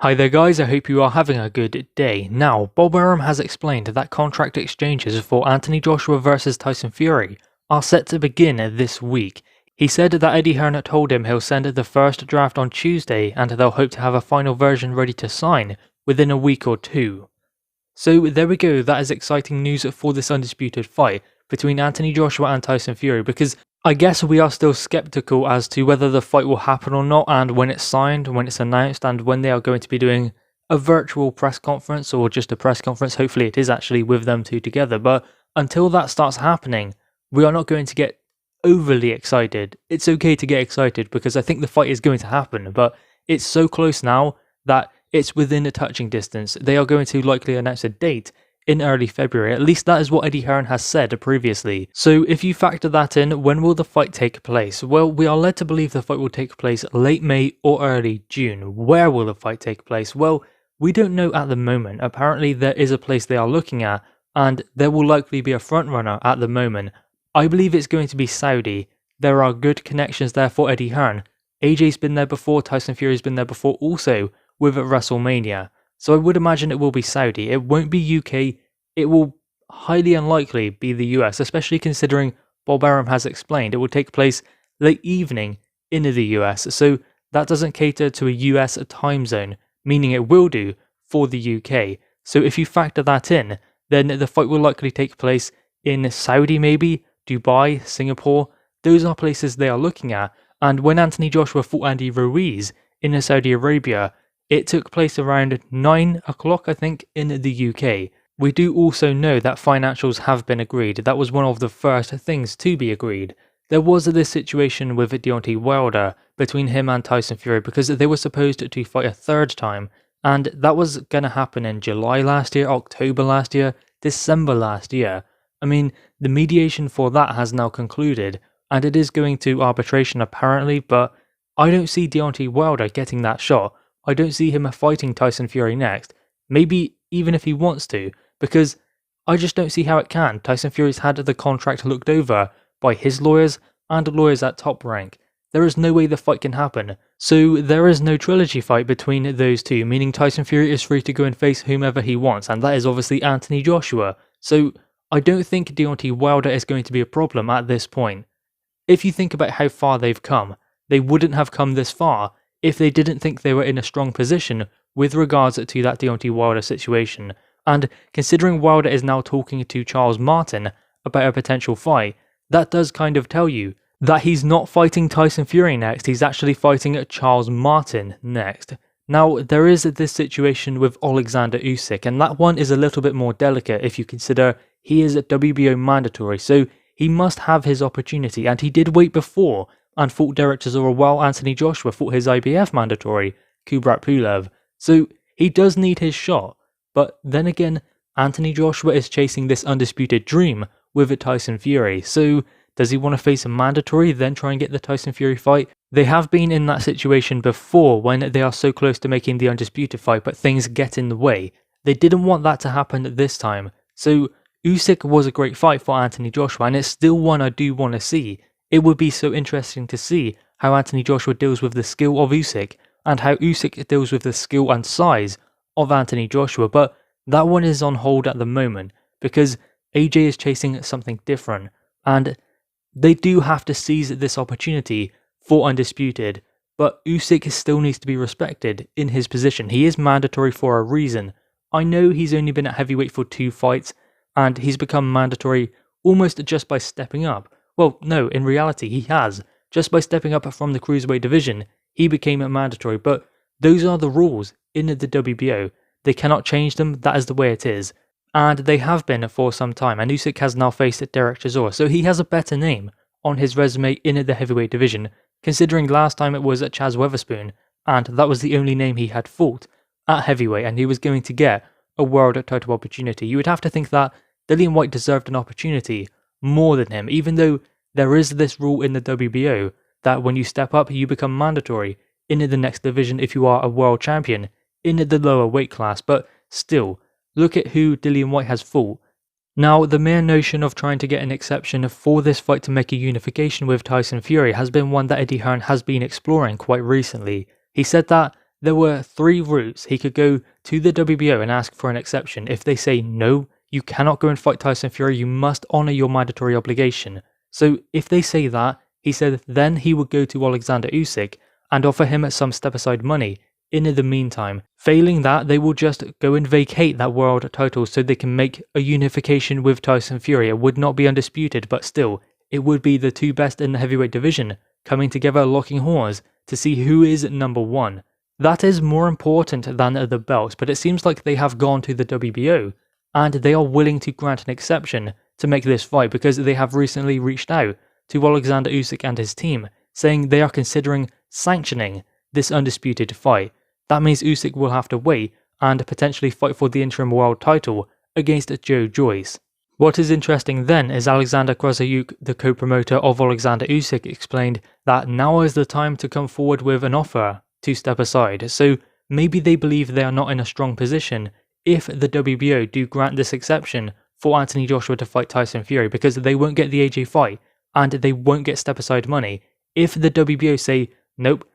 Hi there guys, I hope you are having a good day. Now, Bob Arum has explained that contract exchanges for Anthony Joshua vs Tyson Fury are set to begin this week. He said that Eddie Hearn told him he'll send the first draft on Tuesday and they'll hope to have a final version ready to sign within a week or two. So there we go, that is exciting news for this undisputed fight between Anthony Joshua and Tyson Fury, because I guess we are still skeptical as to whether the fight will happen or not, and when it's signed, when it's announced, and when they are going to be doing a virtual press conference or just a press conference. Hopefully it is actually with them two together, but until that starts happening, we are not going to get overly excited. It's okay to get excited because I think the fight is going to happen, but it's so close now that it's within a touching distance. They are going to likely announce a date in early February. At least that is what Eddie Hearn has said previously. So if you factor that in, when will the fight take place? Well, we are led to believe the fight will take place late May or early June. Where will the fight take place? Well, we don't know at the moment. Apparently there is a place they are looking at, and there will likely be a frontrunner at the moment. I believe it's going to be Saudi. There are good connections there for Eddie Hearn. AJ's been there before, Tyson Fury's been there before also with WrestleMania. So I would imagine it will be Saudi. It won't be UK. It will highly unlikely be the US, especially considering Bob Arum has explained it will take place late evening in the US. So that doesn't cater to a US time zone, meaning it will do for the UK. So if you factor that in, then the fight will likely take place in Saudi maybe, Dubai, Singapore. Those are places they are looking at. And when Anthony Joshua fought Andy Ruiz in Saudi Arabia, it took place around 9 o'clock, I think, in the UK. We do also know that financials have been agreed. That was one of the first things to be agreed. There was this situation with Deontay Wilder between him and Tyson Fury because they were supposed to fight a third time, and that was going to happen in July last year, October last year, December last year. I mean, the mediation for that has now concluded, and it is going to arbitration apparently, but I don't see Deontay Wilder getting that shot. I don't see him fighting Tyson Fury next, maybe even if he wants to, because I just don't see how it can. Tyson Fury's had the contract looked over by his lawyers and lawyers at Top Rank. There is no way the fight can happen. So there is no trilogy fight between those two, meaning Tyson Fury is free to go and face whomever he wants, and that is obviously Anthony Joshua. So I don't think Deontay Wilder is going to be a problem at this point. If you think about how far they've come, they wouldn't have come this far if they didn't think they were in a strong position with regards to that Deontay Wilder situation. And considering Wilder is now talking to Charles Martin about a potential fight, that does kind of tell you that he's not fighting Tyson Fury next, he's actually fighting Charles Martin next. Now, there is this situation with Alexander Usyk, and that one is a little bit more delicate if you consider he is WBO mandatory, so he must have his opportunity, and he did wait before and fought Derek Chisora while Anthony Joshua fought his IBF mandatory, Kubrat Pulev. So he does need his shot. But then again, Anthony Joshua is chasing this undisputed dream with a Tyson Fury. So does he want to face a mandatory, then try and get the Tyson Fury fight? They have been in that situation before when they are so close to making the undisputed fight, but things get in the way. They didn't want that to happen this time. So Usyk was a great fight for Anthony Joshua, and it's still one I do want to see. It would be so interesting to see how Anthony Joshua deals with the skill of Usyk, and how Usyk deals with the skill and size of Anthony Joshua, but that one is on hold at the moment because AJ is chasing something different, and they do have to seize this opportunity for undisputed, but Usyk still needs to be respected in his position. He is mandatory for a reason. I know he's only been at heavyweight for 2 fights, and he's become mandatory almost just by stepping up. Well, no, in reality he has. Just by stepping up from the cruiserweight division, he became a mandatory, but those are the rules in the WBO. They cannot change them, that is the way it is. And they have been for some time, and Usyk has now faced Derek Chisora, so he has a better name on his resume in the heavyweight division, considering last time it was Chaz Weatherspoon, and that was the only name he had fought at heavyweight, and he was going to get a world title opportunity. You would have to think that Dillian Whyte deserved an opportunity more than him, even though there is this rule in the WBO that when you step up, you become mandatory in the next division if you are a world champion in the lower weight class, but still, look at who Dillian Whyte has fought. Now, the mere notion of trying to get an exception for this fight to make a unification with Tyson Fury has been one that Eddie Hearn has been exploring quite recently. He said that there were 3 routes. He could go to the WBO and ask for an exception. If they say no, you cannot go and fight Tyson Fury, you must honour your mandatory obligation. So if they say that, he said then he would go to Alexander Usyk and offer him some step-aside money in the meantime. Failing that, they will just go and vacate that world title so they can make a unification with Tyson Fury. It would not be undisputed, but still, it would be the 2 best in the heavyweight division coming together, locking horns to see who is number 1. That is more important than the belts, but it seems like they have gone to the WBO and they are willing to grant an exception to make this fight because they have recently reached out to Alexander Usyk and his team, saying they are considering sanctioning this undisputed fight. That means Usyk will have to wait and potentially fight for the interim world title against Joe Joyce. What is interesting then is Alexander Krassyuk, the co-promoter of Alexander Usyk, explained that now is the time to come forward with an offer to step aside. So maybe they believe they are not in a strong position if the WBO do grant this exception for Anthony Joshua to fight Tyson Fury, because they won't get the AJ fight and they won't get step aside money. If the WBO say, nope,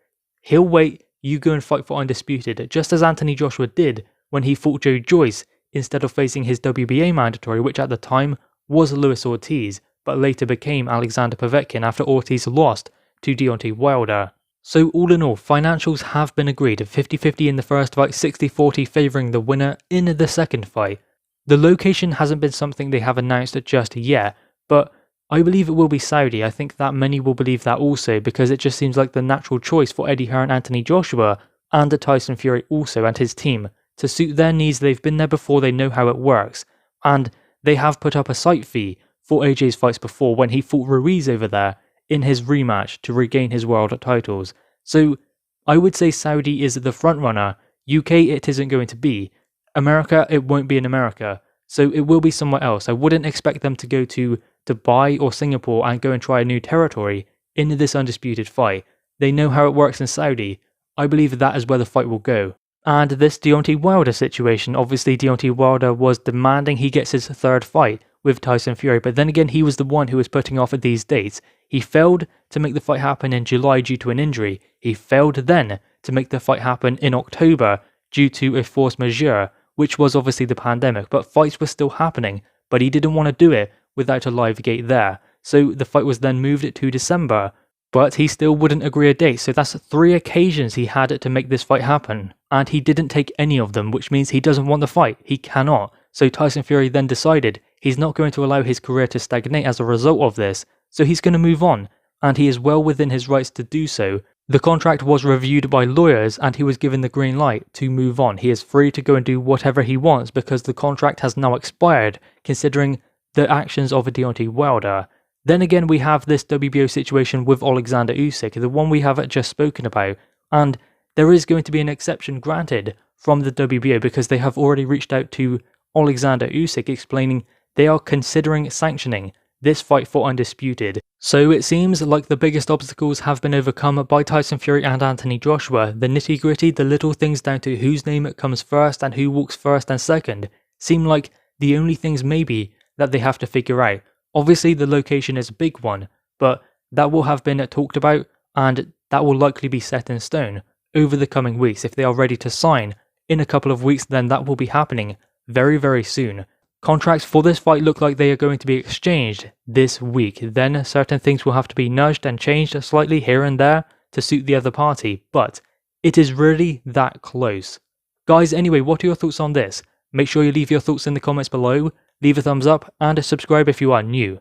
he'll wait, you go and fight for undisputed, just as Anthony Joshua did when he fought Joe Joyce instead of facing his WBA mandatory, which at the time was Luis Ortiz, but later became Alexander Povetkin after Ortiz lost to Deontay Wilder. So all in all, financials have been agreed, 50-50 in the first fight, 60-40 favouring the winner in the second fight. The location hasn't been something they have announced just yet, but I believe it will be Saudi. I think that many will believe that also, because it just seems like the natural choice for Eddie Hearn, Anthony Joshua, and Tyson Fury also, and his team, to suit their needs. They've been there before, they know how it works, and they have put up a site fee for AJ's fights before when he fought Ruiz over there in his rematch to regain his world titles. So I would say Saudi is the front runner. UK it isn't going to be. America it won't be in America. So it will be somewhere else. I wouldn't expect them to go to Dubai or Singapore and go and try a new territory in this undisputed fight. They know how it works in Saudi. I believe that is where the fight will go. And this Deontay Wilder situation, obviously Deontay Wilder was demanding he gets his 3rd fight with Tyson Fury, but then again he was the one who was putting off these dates. He failed to make the fight happen in July due to an injury. He failed then to make the fight happen in October due to a force majeure, which was obviously the pandemic, but fights were still happening, but he didn't want to do it without a live gate there. So the fight was then moved to December, but he still wouldn't agree a date, so that's 3 occasions he had to make this fight happen, and he didn't take any of them, which means he doesn't want the fight. He cannot. So Tyson Fury then decided he's not going to allow his career to stagnate as a result of this, so he's going to move on, and he is well within his rights to do so. The contract was reviewed by lawyers and he was given the green light to move on. He is free to go and do whatever he wants because the contract has now expired, considering the actions of Deontay Wilder. Then again, we have this WBO situation with Alexander Usyk, the one we have just spoken about, and there is going to be an exception granted from the WBO because they have already reached out to Alexander Usyk explaining they are considering sanctioning this fight for undisputed. So it seems like the biggest obstacles have been overcome by Tyson Fury and Anthony Joshua. The nitty gritty, the little things down to whose name comes first and who walks first and second, seem like the only things maybe that they have to figure out. Obviously the location is a big one, but that will have been talked about and that will likely be set in stone over the coming weeks. If they are ready to sign in a couple of weeks, then that will be happening very, very soon. Contracts for this fight look like they are going to be exchanged this week. Then certain things will have to be nudged and changed slightly here and there to suit the other party, but it is really that close. Guys, anyway, what are your thoughts on this? Make sure you leave your thoughts in the comments below, leave a thumbs up, and subscribe if you are new.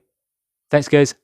Thanks guys.